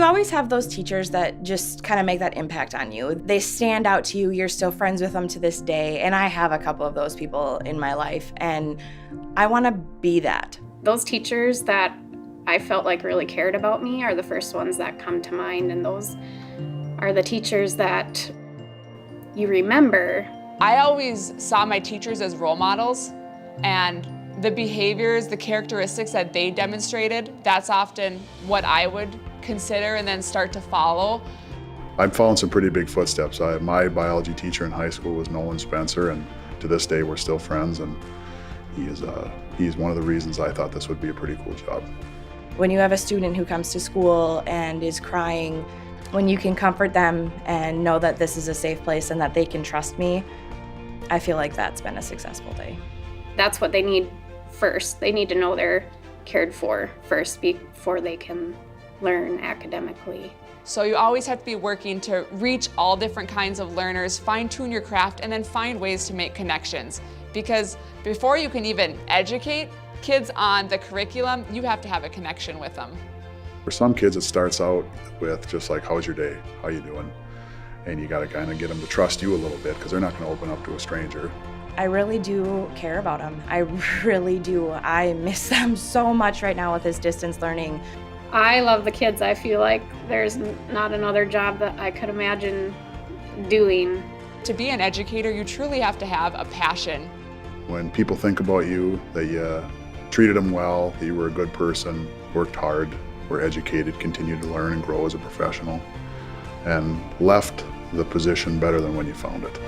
You always have those teachers that just kind of make that impact on you. They stand out to you, you're still friends with them to this day, and I have a couple of those people in my life, and I want to be that. Those teachers that I felt like really cared about me are the first ones that come to mind, and those are the teachers that you remember. I always saw my teachers as role models, and the behaviors, the characteristics that they demonstrated, that's often what I would consider and then start to follow. I've followed some pretty big footsteps. My biology teacher in high school was Nolan Spencer, and to this day we're still friends, and he's one of the reasons I thought this would be a pretty cool job. When you have a student who comes to school and is crying, when you can comfort them and know that this is a safe place and that they can trust me, I feel like that's been a successful day. That's what they need first. They need to know they're cared for first before they can learn academically. So you always have to be working to reach all different kinds of learners, fine-tune your craft, and then find ways to make connections. Because before you can even educate kids on the curriculum, you have to have a connection with them. For some kids, it starts out with just like, how's your day? How you doing? And you gotta kind of get them to trust you a little bit, because they're not gonna open up to a stranger. I really do care about them. I really do. I miss them so much right now with this distance learning. I love the kids. I feel like there's not another job that I could imagine doing. To be an educator, you truly have to have a passion. When people think about you, that you treated them well, that you were a good person, worked hard, were educated, continued to learn and grow as a professional, and left the position better than when you found it.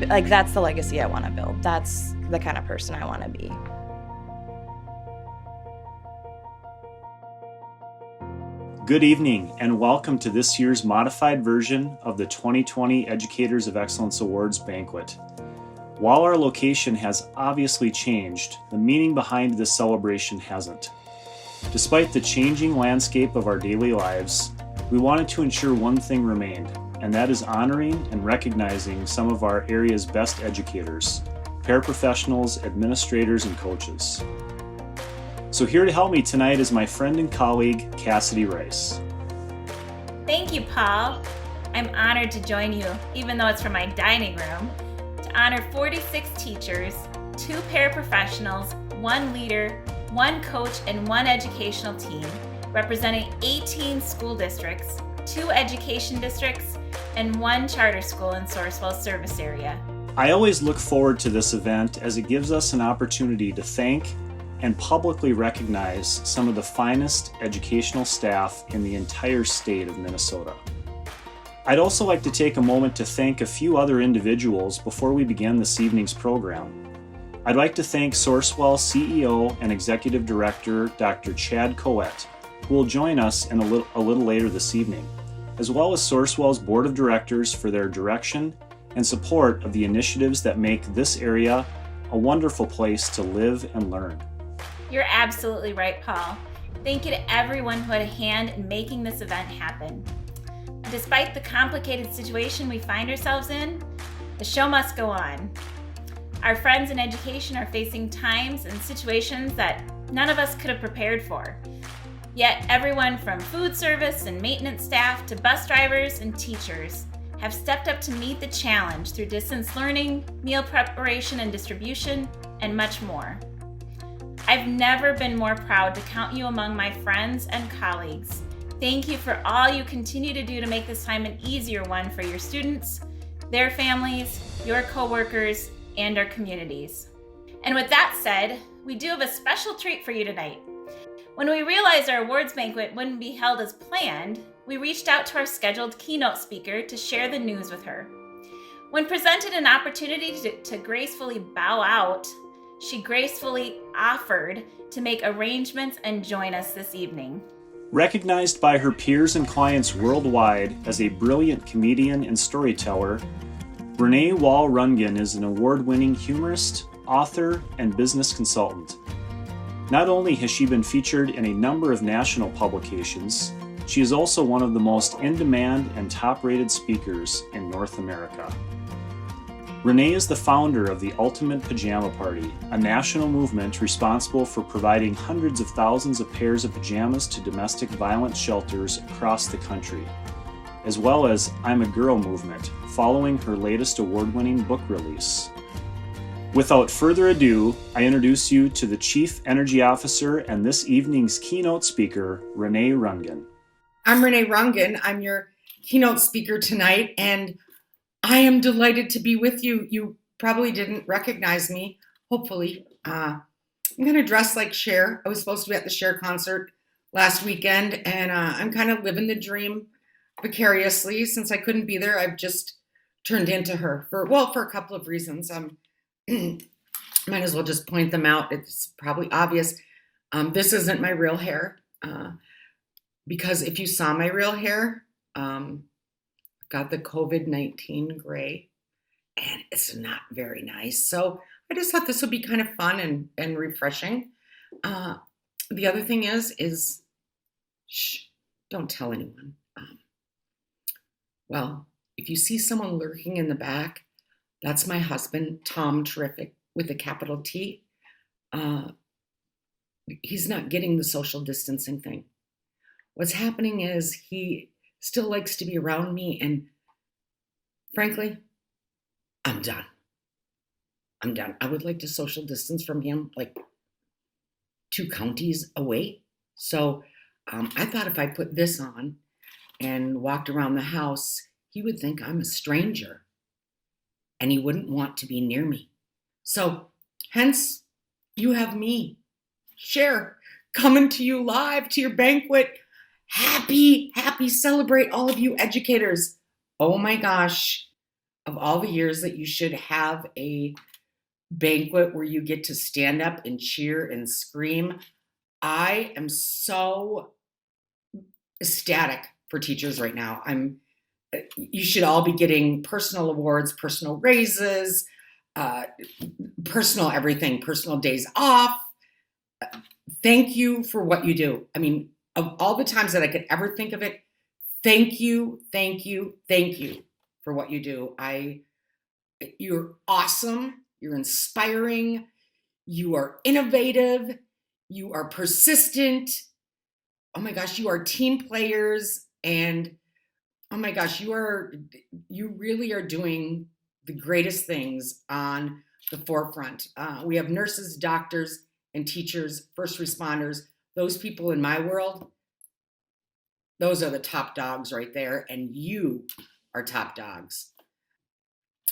Like, that's the legacy I want to build. That's the kind of person I want to be. Good evening, and welcome to this year's modified version of the 2020 Educators of Excellence Awards banquet. While our location has obviously changed, the meaning behind this celebration hasn't. Despite the changing landscape of our daily lives, we wanted to ensure one thing remained, and that is honoring and recognizing some of our area's best educators, paraprofessionals, administrators, and coaches. So here to help me tonight is my friend and colleague, Cassidy Rice. Thank you, Paul. I'm honored to join you, even though it's from my dining room, to honor 46 teachers, 2 paraprofessionals, 1 leader, 1 coach, and 1 educational team, representing 18 school districts, 2 education districts, and 1 charter school in Sourcewell service area. I always look forward to this event as it gives us an opportunity to thank and publicly recognize some of the finest educational staff in the entire state of Minnesota. I'd also like to take a moment to thank a few other individuals before we begin this evening's program. I'd like to thank Sourcewell CEO and Executive Director Dr. Chad Coet, who will join us in a little later this evening, as well as Sourcewell's Board of Directors for their direction and support of the initiatives that make this area a wonderful place to live and learn. You're absolutely right, Paul. Thank you to everyone who had a hand in making this event happen. Despite the complicated situation we find ourselves in, the show must go on. Our friends in education are facing times and situations that none of us could have prepared for. Yet everyone from food service and maintenance staff to bus drivers and teachers have stepped up to meet the challenge through distance learning, meal preparation and distribution, and much more. I've never been more proud to count you among my friends and colleagues. Thank you for all you continue to do to make this time an easier one for your students, their families, your coworkers, and our communities. And with that said, we do have a special treat for you tonight. When we realized our awards banquet wouldn't be held as planned, we reached out to our scheduled keynote speaker to share the news with her. When presented an opportunity to gracefully bow out, she gracefully offered to make arrangements and join us this evening. Recognized by her peers and clients worldwide as a brilliant comedian and storyteller, Renee Wall-Rundgren is an award-winning humorist, author, and business consultant. Not only has she been featured in a number of national publications, she is also one of the most in-demand and top-rated speakers in North America. Renee is the founder of the Ultimate Pajama Party, a national movement responsible for providing hundreds of thousands of pairs of pajamas to domestic violence shelters across the country, as well as I'm a Girl movement, following her latest award-winning book release. Without further ado, I introduce you to the Chief Energy Officer and this evening's keynote speaker, Renee Rundgren. I'm Renee Rundgren. I'm your keynote speaker tonight, and I am delighted to be with you. You probably didn't recognize me, hopefully. I'm going to dress like Cher. I was supposed to be at the Cher concert last weekend, and I'm kind of living the dream vicariously. Since I couldn't be there, I've just turned into her for a couple of reasons. Might as well just point them out. It's probably obvious. This isn't my real hair, because if you saw my real hair, I've got the COVID-19 gray, and it's not very nice. So I just thought this would be kind of fun and refreshing. The other thing is, shh, don't tell anyone. Well, if you see someone lurking in the back, that's my husband, Tom Terrific, with a capital T. He's not getting the social distancing thing. What's happening is he still likes to be around me, and frankly, I'm done. I would like to social distance from him like 2 counties away. So I thought if I put this on and walked around the house, he would think I'm a stranger, and he wouldn't want to be near me. So hence, you have me, Cher, coming to you live to your banquet. Happy, celebrate all of you educators. Oh my gosh, of all the years that you should have a banquet where you get to stand up and cheer and scream, I am so ecstatic for teachers right now. You should all be getting personal awards, personal raises, personal everything, personal days off. Thank you for what you do. I mean, of all the times that I could ever think of it, thank you for what you do. You're awesome. You're inspiring. You are innovative. You are persistent. Oh my gosh, you are team players, and oh my gosh, you really are doing the greatest things on the forefront. We have nurses, doctors, and teachers, first responders. Those people in my world, those are the top dogs right there, and you are top dogs.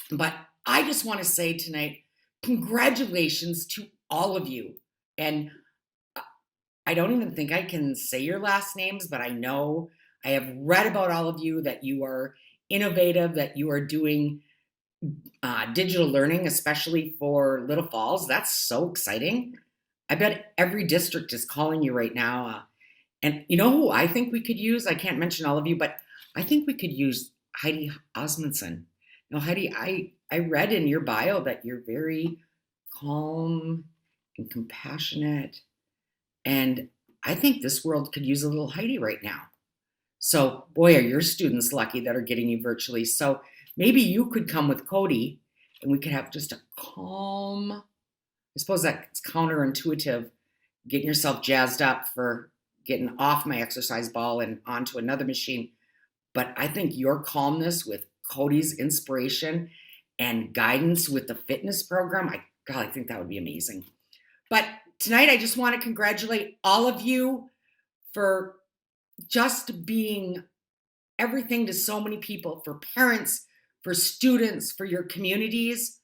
But I just want to say tonight, congratulations to all of you. And I don't even think I can say your last names, but I know I have read about all of you, that you are innovative, that you are doing digital learning, especially for Little Falls. That's so exciting. I bet every district is calling you right now. And you know who I think we could use? I can't mention all of you, but I think we could use Heidi Osmundson. Now, Heidi, I read in your bio that you're very calm and compassionate. And I think this world could use a little Heidi right now. So, boy, are your students lucky that are getting you virtually. So maybe you could come with Cody, and we could have just a calm, I suppose that's counterintuitive, getting yourself jazzed up for getting off my exercise ball and onto another machine. But I think your calmness with Cody's inspiration and guidance with the fitness program, I think that would be amazing. But tonight, I just want to congratulate all of you for just being everything to so many people, for parents, for students, for your communities.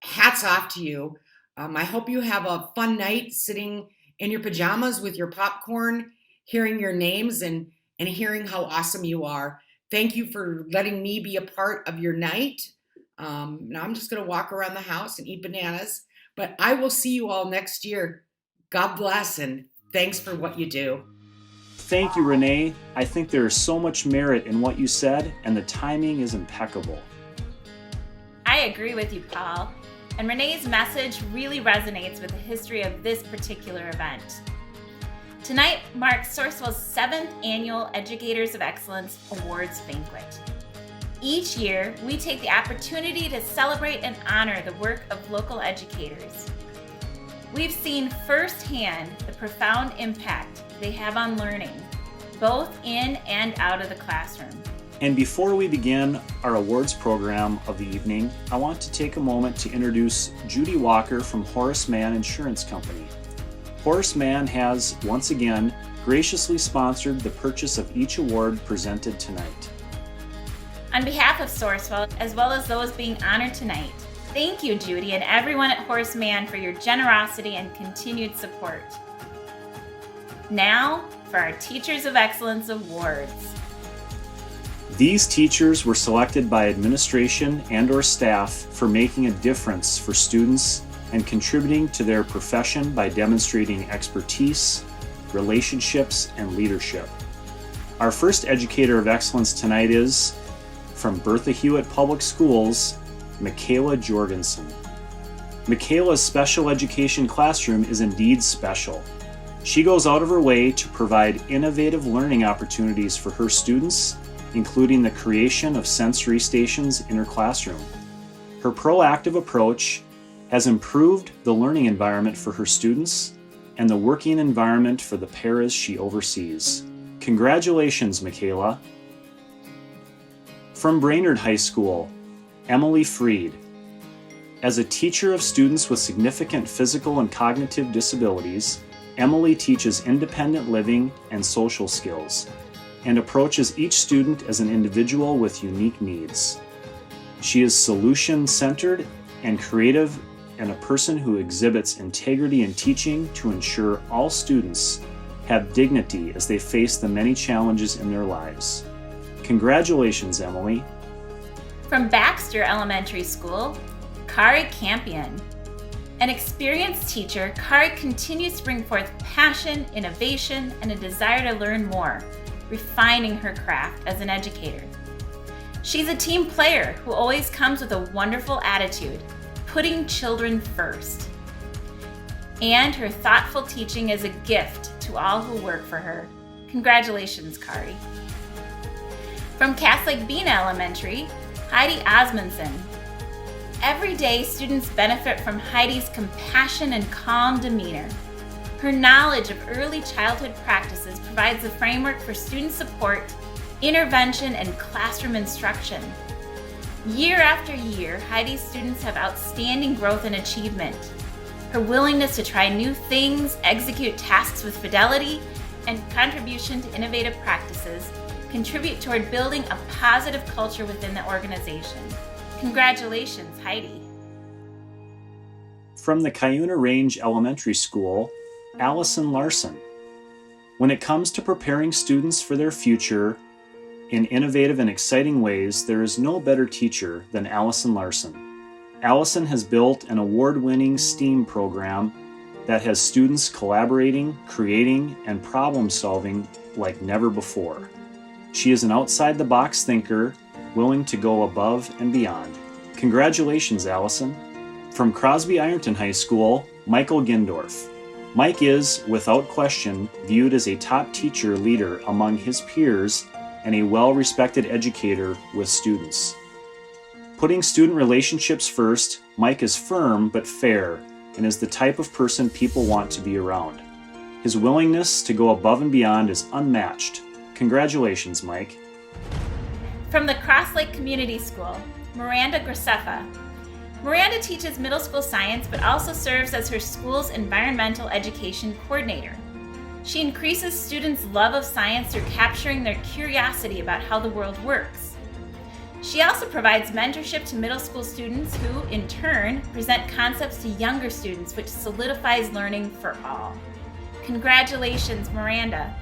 Hats off to you. I hope you have a fun night sitting in your pajamas with your popcorn, hearing your names and hearing how awesome you are. Thank you for letting me be a part of your night. Now I'm just going to walk around the house and eat bananas, but I will see you all next year. God bless, and thanks for what you do. Thank you, Renee. I think there is so much merit in what you said, and the timing is impeccable. I agree with you, Paul. And Renee's message really resonates with the history of this particular event. Tonight marks Sourcewell's 7th annual Educators of Excellence Awards Banquet. Each year, we take the opportunity to celebrate and honor the work of local educators. We've seen firsthand the profound impact they have on learning, both in and out of the classroom. And before we begin our awards program of the evening, I want to take a moment to introduce Judy Walker from Horace Mann Insurance Company. Horace Mann has, once again, graciously sponsored the purchase of each award presented tonight. On behalf of Sourcewell, as well as those being honored tonight, thank you, Judy, and everyone at Horace Mann for your generosity and continued support. Now, for our Teachers of Excellence Awards. These teachers were selected by administration and/or staff for making a difference for students and contributing to their profession by demonstrating expertise, relationships, and leadership. Our first Educator of Excellence tonight is, from Bertha Hewitt Public Schools, Michaela Jorgensen. Michaela's special education classroom is indeed special. She goes out of her way to provide innovative learning opportunities for her students, including the creation of sensory stations in her classroom. Her proactive approach has improved the learning environment for her students and the working environment for the paras she oversees. Congratulations, Michaela. From Brainerd High School, Emily Freed. As a teacher of students with significant physical and cognitive disabilities, Emily teaches independent living and social skills, and approaches each student as an individual with unique needs. She is solution-centered and creative, and a person who exhibits integrity in teaching to ensure all students have dignity as they face the many challenges in their lives. Congratulations, Emily. From Baxter Elementary School, Kari Campion. An experienced teacher, Kari continues to bring forth passion, innovation, and a desire to learn more, refining her craft as an educator. She's a team player who always comes with a wonderful attitude, putting children first. And her thoughtful teaching is a gift to all who work for her. Congratulations, Kari. From Cass Lake Bean Elementary, Heidi Osmundson. Every day, students benefit from Heidi's compassion and calm demeanor. Her knowledge of early childhood practices provides a framework for student support, intervention, and classroom instruction. Year after year, Heidi's students have outstanding growth and achievement. Her willingness to try new things, execute tasks with fidelity, and contribution to innovative practices contribute toward building a positive culture within the organization. Congratulations, Heidi. From the Cuyuna Range Elementary School, Allison Larson. When it comes to preparing students for their future in innovative and exciting ways, there is no better teacher than Allison Larson. Allison has built an award-winning STEAM program that has students collaborating, creating, and problem-solving like never before. She is an outside-the-box thinker, willing to go above and beyond. Congratulations, Allison. From Crosby Ironton High School, Michael Gindorff. Mike is, without question, viewed as a top teacher leader among his peers and a well-respected educator with students. Putting student relationships first, Mike is firm but fair and is the type of person people want to be around. His willingness to go above and beyond is unmatched. Congratulations, Mike. From the Cross Lake Community School, Miranda Graceffa. Miranda teaches middle school science but also serves as her school's environmental education coordinator. She increases students' love of science through capturing their curiosity about how the world works. She also provides mentorship to middle school students who, in turn, present concepts to younger students, which solidifies learning for all. Congratulations, Miranda.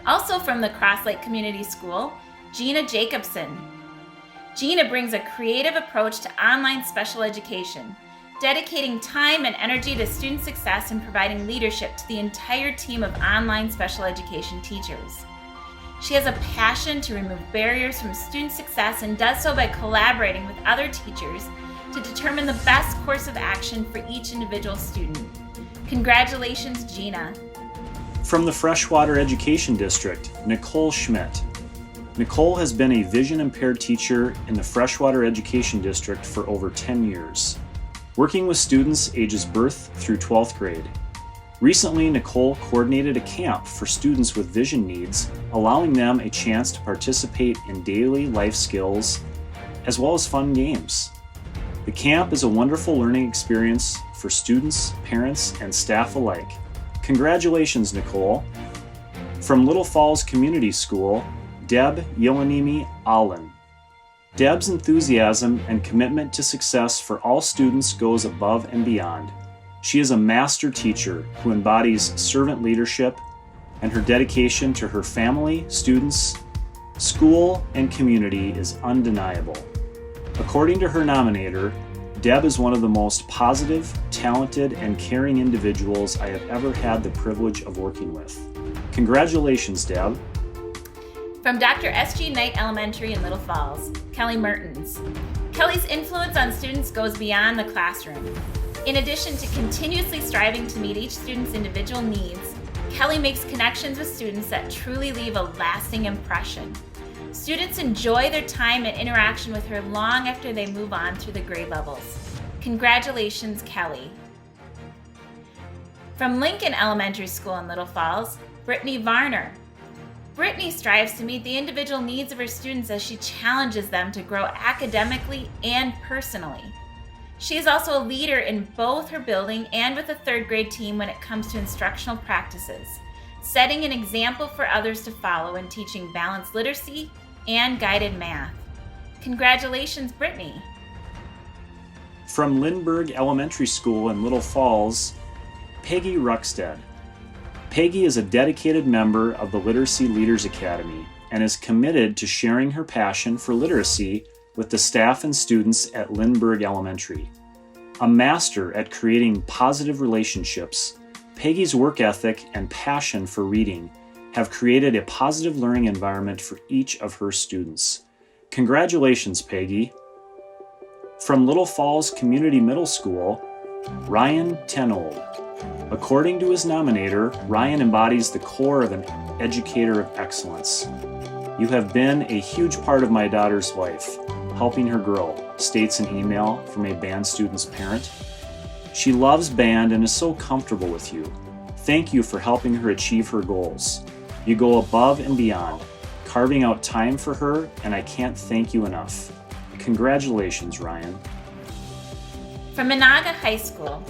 Also from the Cross Lake Community School, Gena Jacobson. Gena brings a creative approach to online special education, dedicating time and energy to student success and providing leadership to the entire team of online special education teachers. She has a passion to remove barriers from student success and does so by collaborating with other teachers to determine the best course of action for each individual student. Congratulations, Gena. From the Freshwater Education District, Nicole Schmidt. Nicole has been a vision-impaired teacher in the Freshwater Education District for over 10 years, working with students ages birth through 12th grade. Recently, Nicole coordinated a camp for students with vision needs, allowing them a chance to participate in daily life skills as well as fun games. The camp is a wonderful learning experience for students, parents, and staff alike. Congratulations, Nicole. From Little Falls Community School, Deb Yliniemi-Ahlin. Deb's enthusiasm and commitment to success for all students goes above and beyond. She is a master teacher who embodies servant leadership, and her dedication to her family, students, school, and community is undeniable. According to her nominator, Deb is one of the most positive, talented, and caring individuals I have ever had the privilege of working with. Congratulations, Deb. From Dr. S.G. Knight Elementary in Little Falls, Kelly Mertens. Kelly's influence on students goes beyond the classroom. In addition to continuously striving to meet each student's individual needs, Kelly makes connections with students that truly leave a lasting impression. Students enjoy their time and interaction with her long after they move on through the grade levels. Congratulations, Kelly. From Lincoln Elementary School in Little Falls, Brittany Varner. Brittany strives to meet the individual needs of her students as she challenges them to grow academically and personally. She is also a leader in both her building and with the third grade team when it comes to instructional practices, setting an example for others to follow in teaching balanced literacy and guided math. Congratulations, Brittany. From Lindbergh Elementary School in Little Falls, Peggy Ruckstead. Peggy is a dedicated member of the Literacy Leaders Academy and is committed to sharing her passion for literacy with the staff and students at Lindbergh Elementary. A master at creating positive relationships, Peggy's work ethic and passion for reading have created a positive learning environment for each of her students. Congratulations, Peggy. From Little Falls Community Middle School, Ryan Tenold. According to his nominator, Ryan embodies the core of an educator of excellence. You have been a huge part of my daughter's life, helping her grow, states an email from a band student's parent. She loves band and is so comfortable with you. Thank you for helping her achieve her goals. You go above and beyond, carving out time for her, and I can't thank you enough. Congratulations, Ryan. From Monaga High School,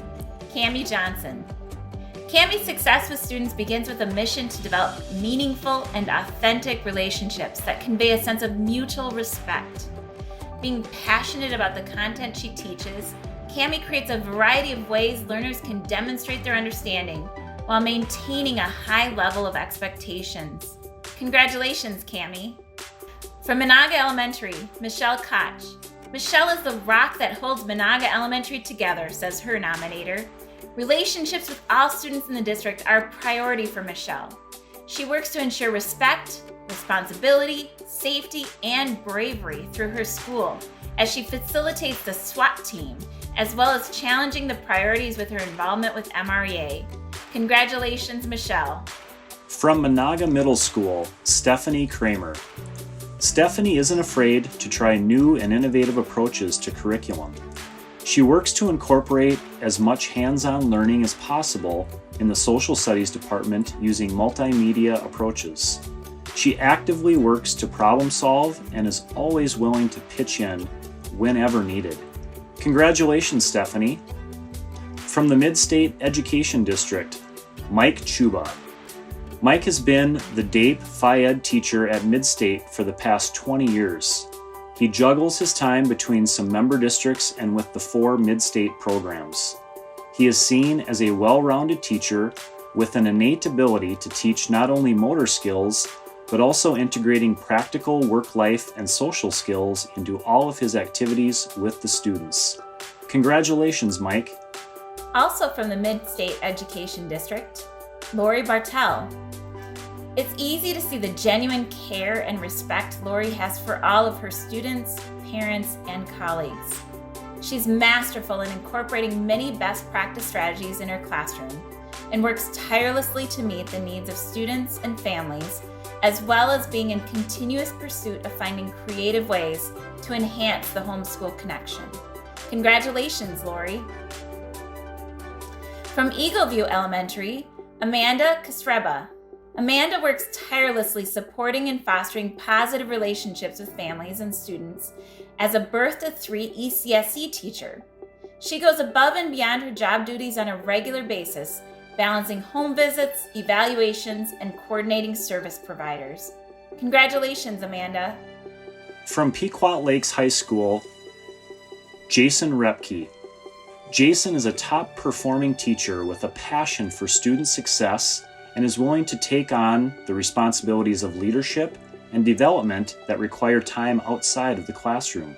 Cami Johnson. Cami's success with students begins with a mission to develop meaningful and authentic relationships that convey a sense of mutual respect. Being passionate about the content she teaches, Cami creates a variety of ways learners can demonstrate their understanding while maintaining a high level of expectations. Congratulations, Cami. From Monaga Elementary, Michelle Koch. Michelle is the rock that holds Monaga Elementary together, says her nominator. Relationships with all students in the district are a priority for Michelle. She works to ensure respect, responsibility, safety, and bravery through her school as she facilitates the SWAT team, as well as challenging the priorities with her involvement with MREA. Congratulations, Michelle. From Monaga Middle School, Stephanie Kramer. Stephanie isn't afraid to try new and innovative approaches to curriculum. She works to incorporate as much hands-on learning as possible in the social studies department using multimedia approaches. She actively works to problem solve and is always willing to pitch in whenever needed. Congratulations, Stephanie. From the Mid-State Education District, Mike Chuba. Mike has been the DAPE Phi Ed teacher at Mid-State for the past 20 years. He juggles his time between some member districts and with the 4 Mid-State programs. He is seen as a well-rounded teacher with an innate ability to teach not only motor skills, but also integrating practical work-life and social skills into all of his activities with the students. Congratulations, Mike. Also from the Mid-State Education District, Lori Bartell. It's easy to see the genuine care and respect Lori has for all of her students, parents, and colleagues. She's masterful in incorporating many best practice strategies in her classroom, and works tirelessly to meet the needs of students and families, as well as being in continuous pursuit of finding creative ways to enhance the homeschool connection. Congratulations, Lori. From Eagleview Elementary, Amanda Kasreba. Amanda works tirelessly supporting and fostering positive relationships with families and students as a birth to 3 ECSE teacher. She goes above and beyond her job duties on a regular basis, balancing home visits, evaluations, and coordinating service providers. Congratulations, Amanda. From Pequot Lakes High School, Jason Repke. Jason is a top-performing teacher with a passion for student success and is willing to take on the responsibilities of leadership and development that require time outside of the classroom.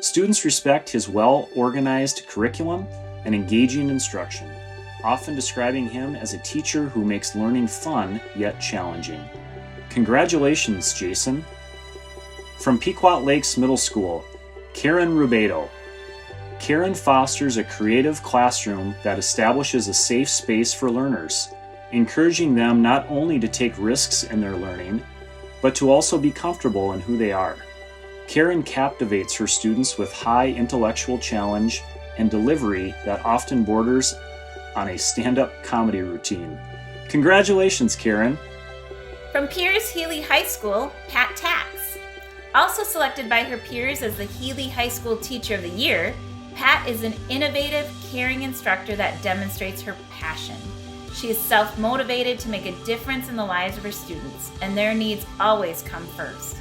Students respect his well-organized curriculum and engaging instruction, often describing him as a teacher who makes learning fun yet challenging. Congratulations, Jason. From Pequot Lakes Middle School, Karen Rubado. Karen fosters a creative classroom that establishes a safe space for learners, encouraging them not only to take risks in their learning, but to also be comfortable in who they are. Karen captivates her students with high intellectual challenge and delivery that often borders on a stand-up comedy routine. Congratulations, Karen. From Piers Healy High School, Pat Tax. Also selected by her peers as the Healy High School Teacher of the Year, Pat is an innovative, caring instructor that demonstrates her passion. She is self-motivated to make a difference in the lives of her students, and their needs always come first.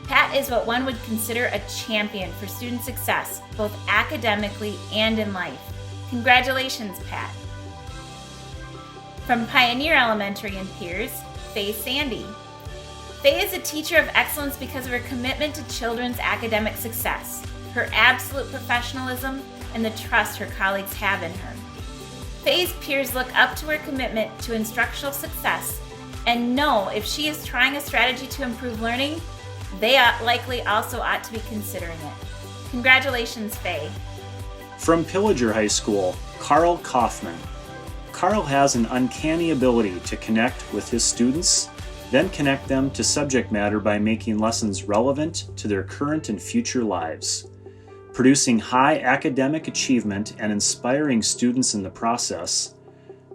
Pat is what one would consider a champion for student success, both academically and in life. Congratulations, Pat. From Pioneer Elementary in Piers, Faye Sandy. Faye is a teacher of excellence because of her commitment to children's academic success, her absolute professionalism, and the trust her colleagues have in her. Faye's peers look up to her commitment to instructional success and know if she is trying a strategy to improve learning, they likely also ought to be considering it. Congratulations, Faye. From Pillager High School, Carl Kaufman. Carl has an uncanny ability to connect with his students, then connect them to subject matter by making lessons relevant to their current and future lives. Producing high academic achievement and inspiring students in the process,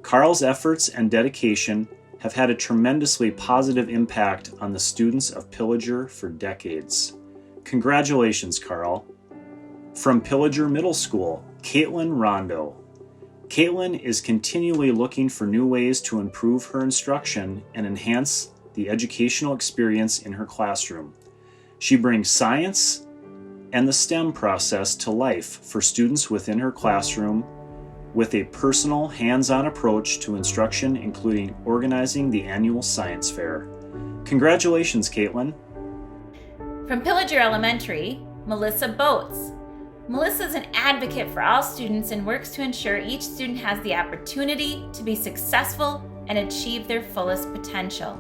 Carl's efforts and dedication have had a tremendously positive impact on the students of Pillager for decades. Congratulations, Carl. From Pillager Middle School, Kaitlin Rondeau. Kaitlin is continually looking for new ways to improve her instruction and enhance the educational experience in her classroom. She brings science and the STEM process to life for students within her classroom with a personal, hands-on approach to instruction, including organizing the annual science fair. Congratulations, Kaitlin. From Pillager Elementary, Melissa Boats. Melissa is an advocate for all students and works to ensure each student has the opportunity to be successful and achieve their fullest potential.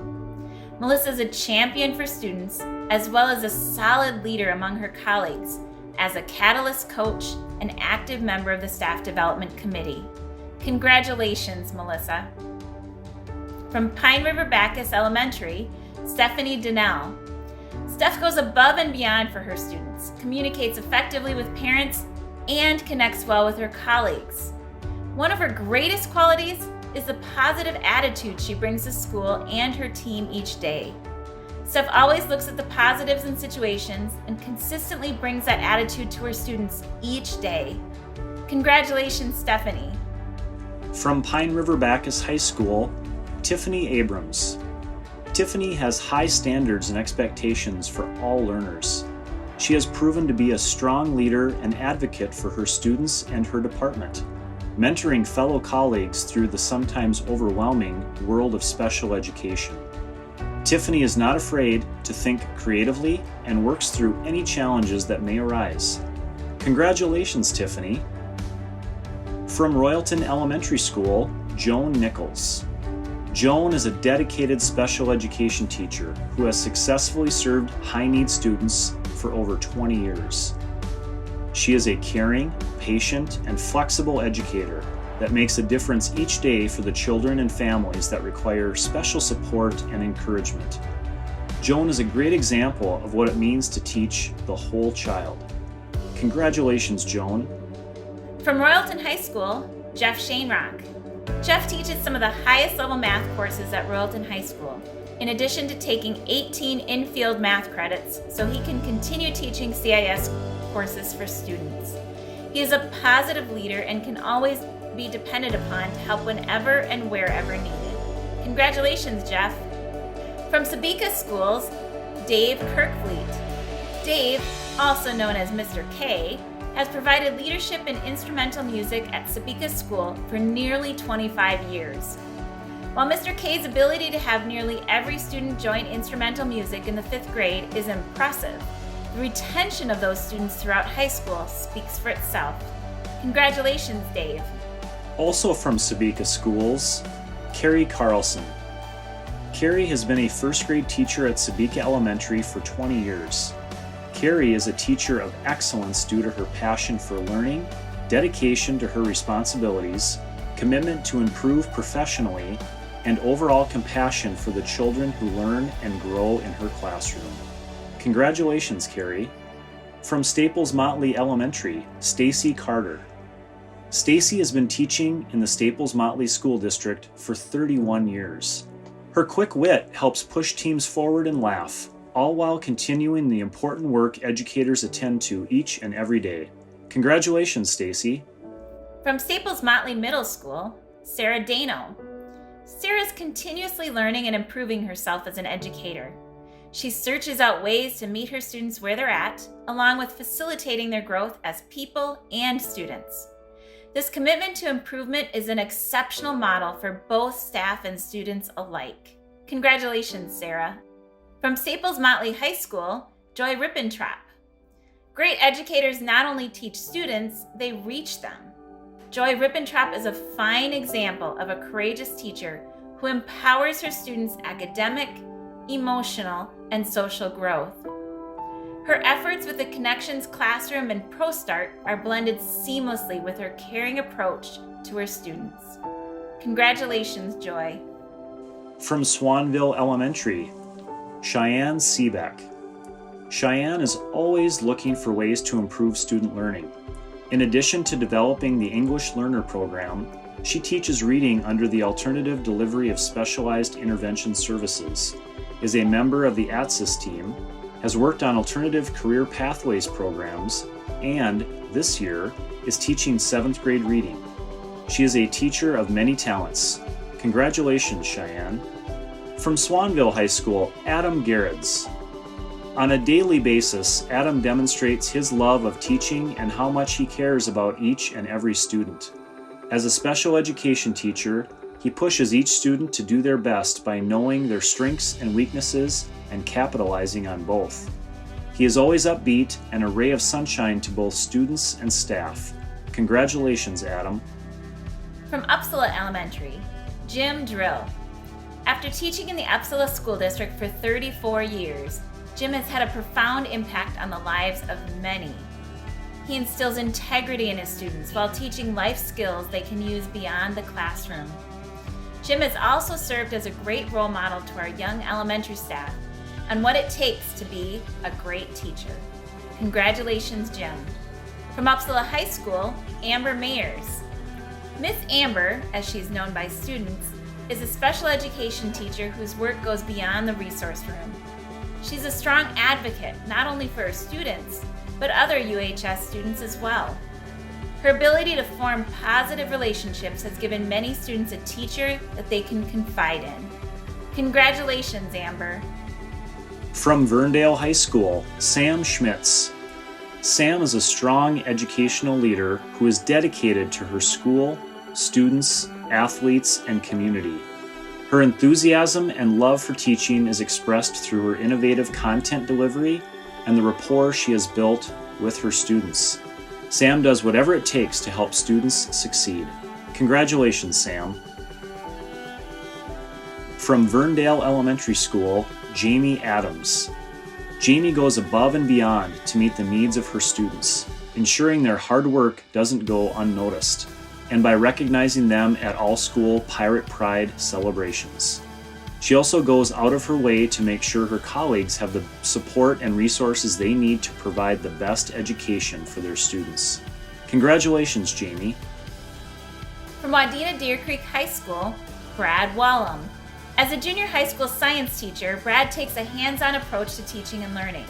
Melissa is a champion for students, as well as a solid leader among her colleagues, as a Catalyst coach and active member of the Staff Development Committee. Congratulations, Melissa. From Pine River Bacchus Elementary, Stephanie Dinnel. Steph goes above and beyond for her students, communicates effectively with parents, and connects well with her colleagues. One of her greatest qualities is the positive attitude she brings to school and her team each day. Steph always looks at the positives in situations and consistently brings that attitude to her students each day. Congratulations, Stephanie. From Pine River Bacchus High School, Tiffany Abrams. Tiffany has high standards and expectations for all learners. She has proven to be a strong leader and advocate for her students and her department, mentoring fellow colleagues through the sometimes overwhelming world of special education. Tiffany is not afraid to think creatively and works through any challenges that may arise. Congratulations, Tiffany. From Royalton Elementary School, Joan Nichols. Joan is a dedicated special education teacher who has successfully served high-need students for over 20 years. She is a caring, patient, and flexible educator that makes a difference each day for the children and families that require special support and encouragement. Joan is a great example of what it means to teach the whole child. Congratulations, Joan. From Royalton High School, Jeff Shanerock. Jeff teaches some of the highest level math courses at Royalton High School, in addition to taking 18 in-field math credits so he can continue teaching CIS courses for students. He is a positive leader and can always be depended upon to help whenever and wherever needed. Congratulations, Jeff. From Sabika Schools, Dave Kirkfleet. Dave, also known as Mr. K, has provided leadership in instrumental music at Sabika School for nearly 25 years. While Mr. K's ability to have nearly every student join instrumental music in the 5th grade is impressive, the retention of those students throughout high school speaks for itself. Congratulations, Dave. Also from Sabika Schools, Carrie Carlson. Carrie has been a 1st grade teacher at Sabika Elementary for 20 years. Carrie is a teacher of excellence due to her passion for learning, dedication to her responsibilities, commitment to improve professionally, and overall compassion for the children who learn and grow in her classroom. Congratulations, Carrie. From Staples Motley Elementary, Stacey Carter. Stacey has been teaching in the Staples Motley School District for 31 years. Her quick wit helps push teams forward and laugh, all while continuing the important work educators attend to each and every day. Congratulations, Stacey. From Staples Motley Middle School, Sarah Dano. Sarah's continuously learning and improving herself as an educator. She searches out ways to meet her students where they're at, along with facilitating their growth as people and students. This commitment to improvement is an exceptional model for both staff and students alike. Congratulations, Sarah. From Staples Motley High School, Joy Rippentrop. Great educators not only teach students, they reach them. Joy Rippentrop is a fine example of a courageous teacher who empowers her students' academic, emotional, and social growth. Her efforts with the Connections Classroom and ProStart are blended seamlessly with her caring approach to her students. Congratulations, Joy. From Swanville Elementary, Cheyenne Seebeck. Cheyenne is always looking for ways to improve student learning. In addition to developing the English Learner Program, she teaches reading under the Alternative Delivery of Specialized Intervention Services, is a member of the ATSIS team, has worked on alternative career pathways programs, and this year is teaching 7th grade reading. She is a teacher of many talents. Congratulations, Cheyenne. From Swanville High School, Adam Garrids. On a daily basis, Adam demonstrates his love of teaching and how much he cares about each and every student. As a special education teacher, he pushes each student to do their best by knowing their strengths and weaknesses and capitalizing on both. He is always upbeat and a ray of sunshine to both students and staff. Congratulations, Adam. From Uppsala Elementary, Jim Drill. After teaching in the Uppsala School District for 34 years, Jim has had a profound impact on the lives of many. He instills integrity in his students while teaching life skills they can use beyond the classroom. Jim has also served as a great role model to our young elementary staff on what it takes to be a great teacher. Congratulations, Jim. From Uppsala High School, Amber Mayers. Miss Amber, as she's known by students, is a special education teacher whose work goes beyond the resource room. She's a strong advocate, not only for her students, but other UHS students as well. Her ability to form positive relationships has given many students a teacher that they can confide in. Congratulations, Amber. From Verndale High School, Sam Schmitz. Sam is a strong educational leader who is dedicated to her school, students, athletes, and community. Her enthusiasm and love for teaching is expressed through her innovative content delivery and the rapport she has built with her students. Sam does whatever it takes to help students succeed. Congratulations, Sam. From Verndale Elementary School, Jamie Adams. Jamie goes above and beyond to meet the needs of her students, ensuring their hard work doesn't go unnoticed. and by recognizing them at all school Pirate Pride celebrations. She also goes out of her way to make sure her colleagues have the support and resources they need to provide the best education for their students. Congratulations, Jamie. From Wadena Deer Creek High School, Brad Wallum. As a junior high school science teacher, Brad takes a hands-on approach to teaching and learning.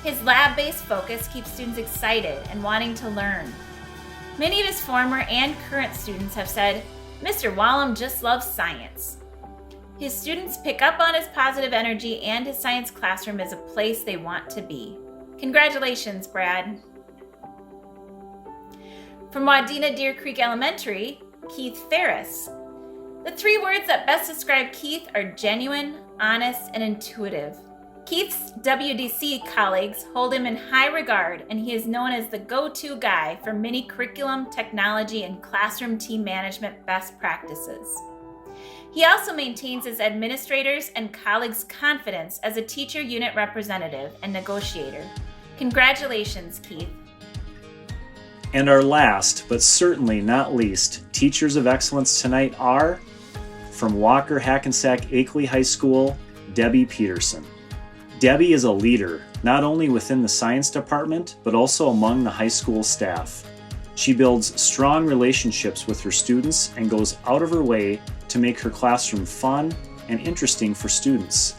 His lab-based focus keeps students excited and wanting to learn. Many of his former and current students have said, "Mr. Wallum just loves science." His students pick up on his positive energy, and his science classroom is a place they want to be. Congratulations, Brad. From Wadena Deer Creek Elementary, Keith Ferris. The 3 words that best describe Keith are genuine, honest, and intuitive. Keith's WDC colleagues hold him in high regard, and he is known as the go-to guy for many curriculum, technology, and classroom team management best practices. He also maintains his administrators' and colleagues' confidence as a teacher unit representative and negotiator. Congratulations, Keith. And our last, but certainly not least, Teachers of Excellence tonight are, from Walker Hackensack Akeley High School, Debbie Peterson. Debbie is a leader, not only within the science department, but also among the high school staff. She builds strong relationships with her students and goes out of her way to make her classroom fun and interesting for students.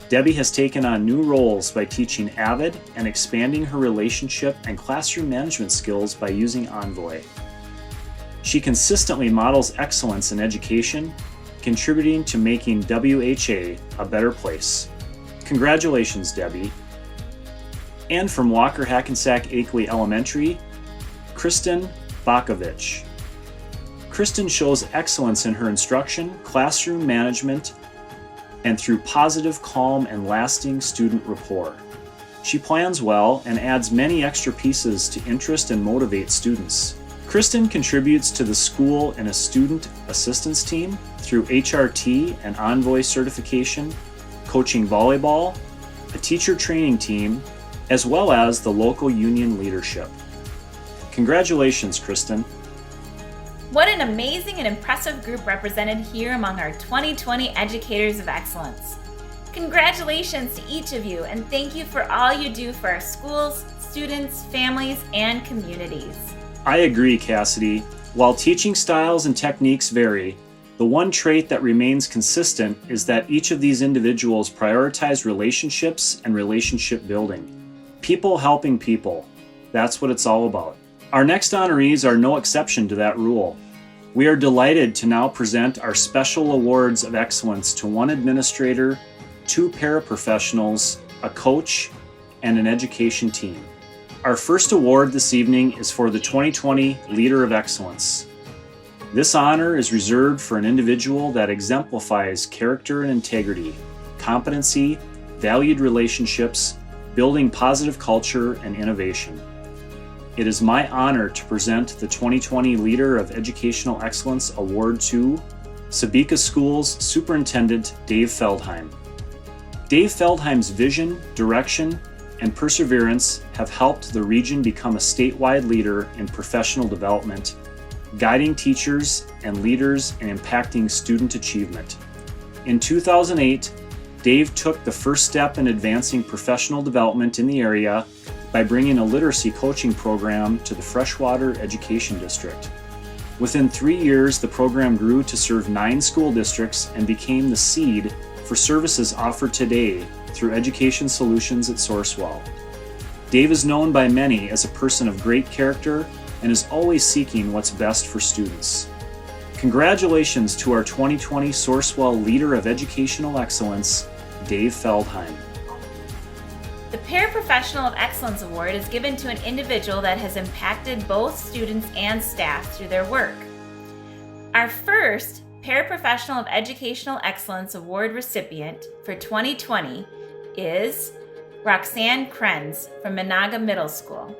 Debbie has taken on new roles by teaching Avid and expanding her relationship and classroom management skills by using Envoy. She consistently models excellence in education, contributing to making WHA a better place. Congratulations, Debbie. And from Walker Hackensack Akeley Elementary, Kristen Bockovich. Kristen shows excellence in her instruction, classroom management, and through positive, calm, and lasting student rapport. She plans well and adds many extra pieces to interest and motivate students. Kristen contributes to the school in a student assistance team through HRT and Envoy certification, coaching volleyball, a teacher training team, as well as the local union leadership. Congratulations, Kristen. What an amazing and impressive group represented here among our 2020 Educators of Excellence. Congratulations to each of you, and thank you for all you do for our schools, students, families, and communities. I agree, Cassidy. While teaching styles and techniques vary, the one trait that remains consistent is that each of these individuals prioritize relationships and relationship building. People helping people. That's what it's all about. Our next honorees are no exception to that rule. We are delighted to now present our special awards of excellence to one administrator, 2 paraprofessionals, a coach, and an education team. Our first award this evening is for the 2020 Leader of Excellence. This honor is reserved for an individual that exemplifies character and integrity, competency, valued relationships, building positive culture, and innovation. It is my honor to present the 2020 Leader of Educational Excellence Award to Sabika Schools Superintendent Dave Feldheim. Dave Feldheim's vision, direction, and perseverance have helped the region become a statewide leader in professional development, guiding teachers and leaders in impacting student achievement. In 2008, Dave took the first step in advancing professional development in the area by bringing a literacy coaching program to the Freshwater Education District. Within 3 years, the program grew to serve 9 school districts and became the seed for services offered today through Education Solutions at Sourcewell. Dave is known by many as a person of great character and is always seeking what's best for students. Congratulations to our 2020 Sourcewell Leader of Educational Excellence, Dave Feldheim. The Paraprofessional of Excellence Award is given to an individual that has impacted both students and staff through their work. Our first Paraprofessional of Educational Excellence Award recipient for 2020 is Roxanne Kriens from Menahga Middle School.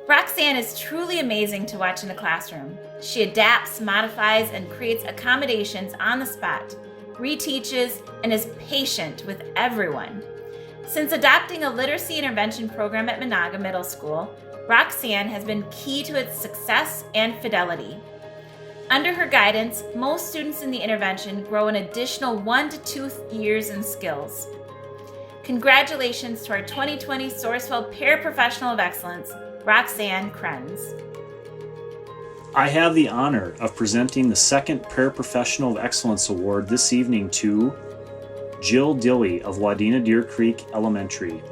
Roxanne is truly amazing to watch in the classroom. She adapts, modifies, and creates accommodations on the spot, reteaches, and is patient with everyone. Since adopting a literacy intervention program at Menahga Middle School, Roxanne has been key to its success and fidelity. Under her guidance, most students in the intervention grow an additional 1 to 2 years in skills. Congratulations to our 2020 Sourcewell Paraprofessional of Excellence, Roxanne Kriens. I have the honor of presenting the second Paraprofessional of Excellence Award this evening to Jill Dilley of Wadena Deer Creek Elementary.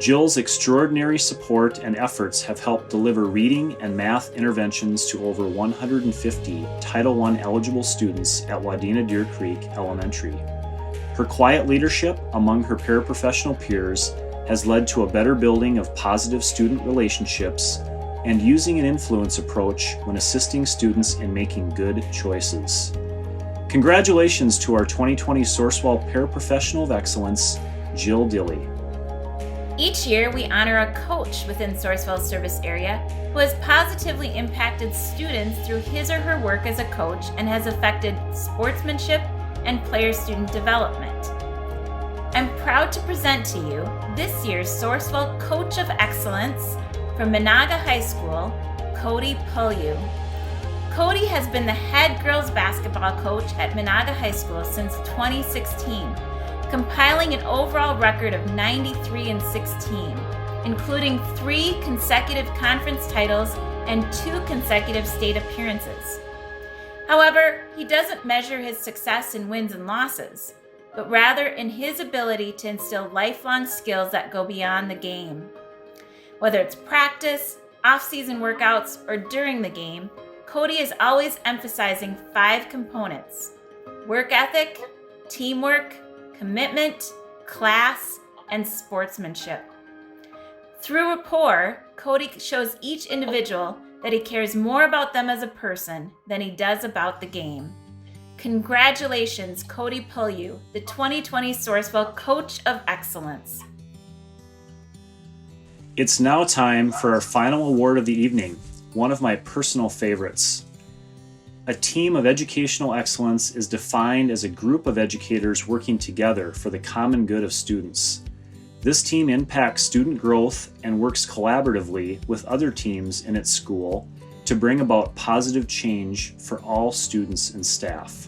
Jill's extraordinary support and efforts have helped deliver reading and math interventions to over 150 Title I eligible students at Wadena Deer Creek Elementary. Her quiet leadership among her paraprofessional peers has led to a better building of positive student relationships and using an influence approach when assisting students in making good choices. Congratulations to our 2020 Sourcewell Paraprofessional of Excellence, Jill Dilley. Each year, we honor a coach within Sourcewell's service area who has positively impacted students through his or her work as a coach and has affected sportsmanship and player-student development. I'm proud to present to you this year's Sourcewell Coach of Excellence from Menahga High School, Cody Pulju. Cody has been the head girls basketball coach at Menahga High School since 2016, compiling an overall record of 93-16, including 3 consecutive conference titles and 2 consecutive state appearances. However, he doesn't measure his success in wins and losses, but rather in his ability to instill lifelong skills that go beyond the game. Whether it's practice, off-season workouts, or during the game, Cody is always emphasizing 5 components: work ethic, teamwork, commitment, class, and sportsmanship. Through rapport, Cody shows each individual that he cares more about them as a person than he does about the game. Congratulations, Cody Pulju, the 2020 Sourcewell Coach of Excellence. It's now time for our final award of the evening, one of my personal favorites. A team of educational excellence is defined as a group of educators working together for the common good of students. This team impacts student growth and works collaboratively with other teams in its school to bring about positive change for all students and staff.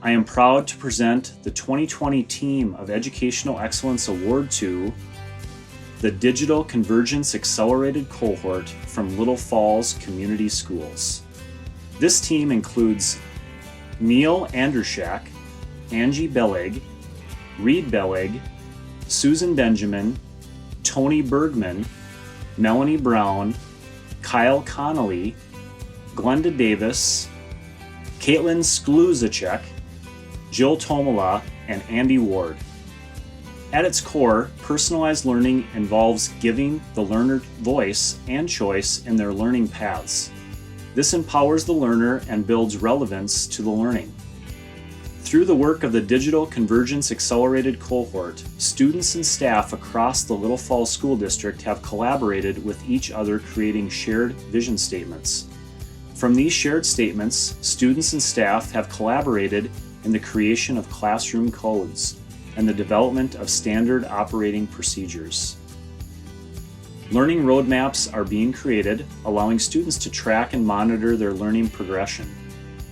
I am proud to present the 2020 Team of Educational Excellence Award to the Digital Convergence Accelerated Cohort from Little Falls Community Schools. This team includes Neil Andershak, Angie Bellig, Reed Bellig, Susan Benjamin, Tony Bergman, Melanie Brown, Kyle Connolly, Glenda Davis, Kaitlin Rondeau, Jill Tomola, and Andy Ward. At its core, personalized learning involves giving the learner voice and choice in their learning paths. This empowers the learner and builds relevance to the learning. Through the work of the Digital Convergence Accelerated Cohort, students and staff across the Little Falls School District have collaborated with each other, creating shared vision statements. From these shared statements, students and staff have collaborated in the creation of classroom codes and the development of standard operating procedures. Learning roadmaps are being created, allowing students to track and monitor their learning progression.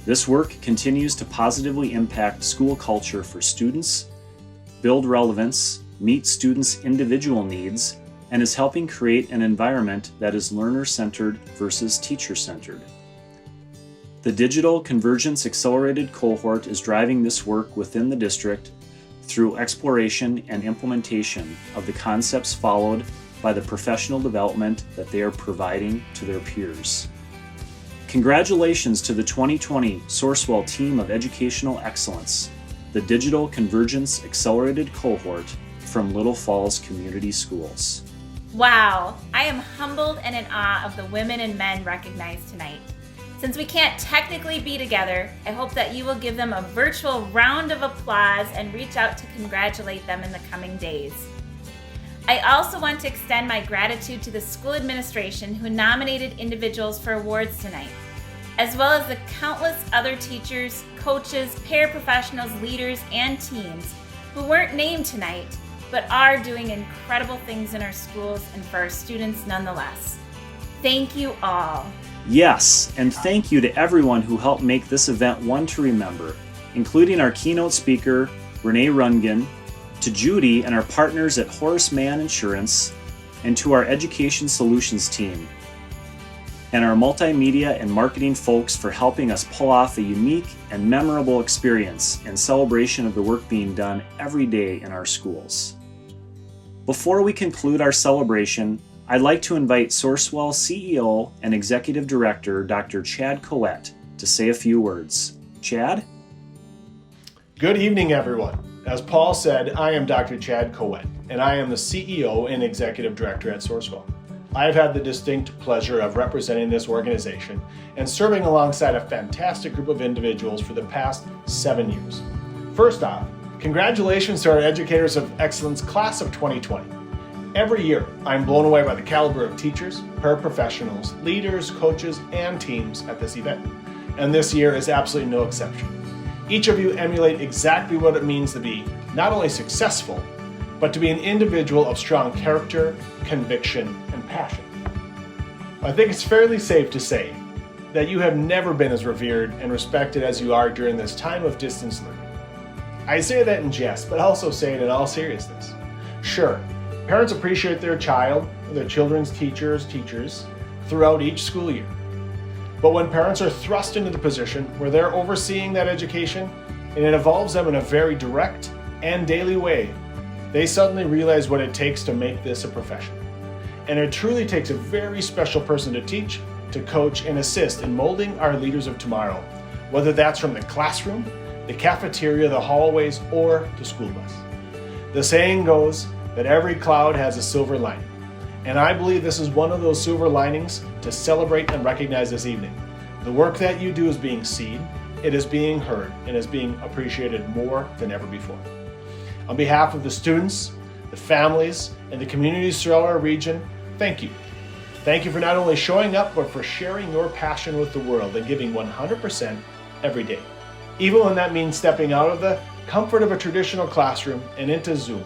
This work continues to positively impact school culture for students, build relevance, meet students' individual needs, and is helping create an environment that is learner-centered versus teacher-centered. The Digital Convergence Accelerated Cohort is driving this work within the district through exploration and implementation of the concepts followed by the professional development that they are providing to their peers. Congratulations to the 2020 Sourcewell Team of Educational Excellence, the Digital Convergence Accelerated Cohort from Little Falls Community Schools. Wow, I am humbled and in awe of the women and men recognized tonight. Since we can't technically be together, I hope that you will give them a virtual round of applause and reach out to congratulate them in the coming days. I also want to extend my gratitude to the school administration who nominated individuals for awards tonight, as well as the countless other teachers, coaches, paraprofessionals, leaders, and teams who weren't named tonight, but are doing incredible things in our schools and for our students nonetheless. Thank you all. Yes, and thank you to everyone who helped make this event one to remember, including our keynote speaker, Renee Rundgren, to Judy and our partners at Horace Mann Insurance, and to our Education Solutions team, and our multimedia and marketing folks for helping us pull off a unique and memorable experience in celebration of the work being done every day in our schools. Before we conclude our celebration, I'd like to invite Sourcewell CEO and Executive Director, Dr. Chad Coet, to say a few words. Chad? Good evening, everyone. As Paul said, I am Dr. Chad Coet, and I am the CEO and Executive Director at Sourcewell. I have had the distinct pleasure of representing this organization and serving alongside a fantastic group of individuals for the past 7 years. First off, congratulations to our Educators of Excellence Class of 2020. Every year, I'm blown away by the caliber of teachers, paraprofessionals, leaders, coaches, and teams at this event. And this year is absolutely no exception. Each of you emulate exactly what it means to be not only successful, but to be an individual of strong character, conviction, and passion. I think it's fairly safe to say that you have never been as revered and respected as you are during this time of distance learning. I say that in jest, but also say it in all seriousness. Sure, parents appreciate their child, their children's teachers throughout each school year. But when parents are thrust into the position where they're overseeing that education, and it involves them in a very direct and daily way, they suddenly realize what it takes to make this a profession. And it truly takes a very special person to teach, to coach, and assist in molding our leaders of tomorrow, whether that's from the classroom, the cafeteria, the hallways, or the school bus. The saying goes that every cloud has a silver lining. And I believe this is one of those silver linings to celebrate and recognize this evening. The work that you do is being seen, it is being heard, and is being appreciated more than ever before. On behalf of the students, the families, and the communities throughout our region, thank you. Thank you for not only showing up, but for sharing your passion with the world and giving 100% every day. Even when that means stepping out of the comfort of a traditional classroom and into Zoom,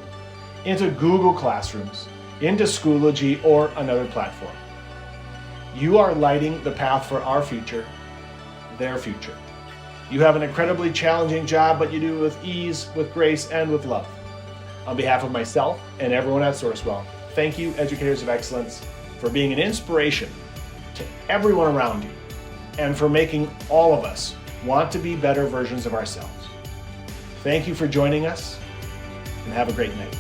into Google Classrooms, into Schoology, or another platform. You are lighting the path for our future, their future. You have an incredibly challenging job, but you do it with ease, with grace, and with love. On behalf of myself and everyone at Sourcewell, thank you, Educators of Excellence, for being an inspiration to everyone around you, and for making all of us want to be better versions of ourselves. Thank you for joining us, and have a great night.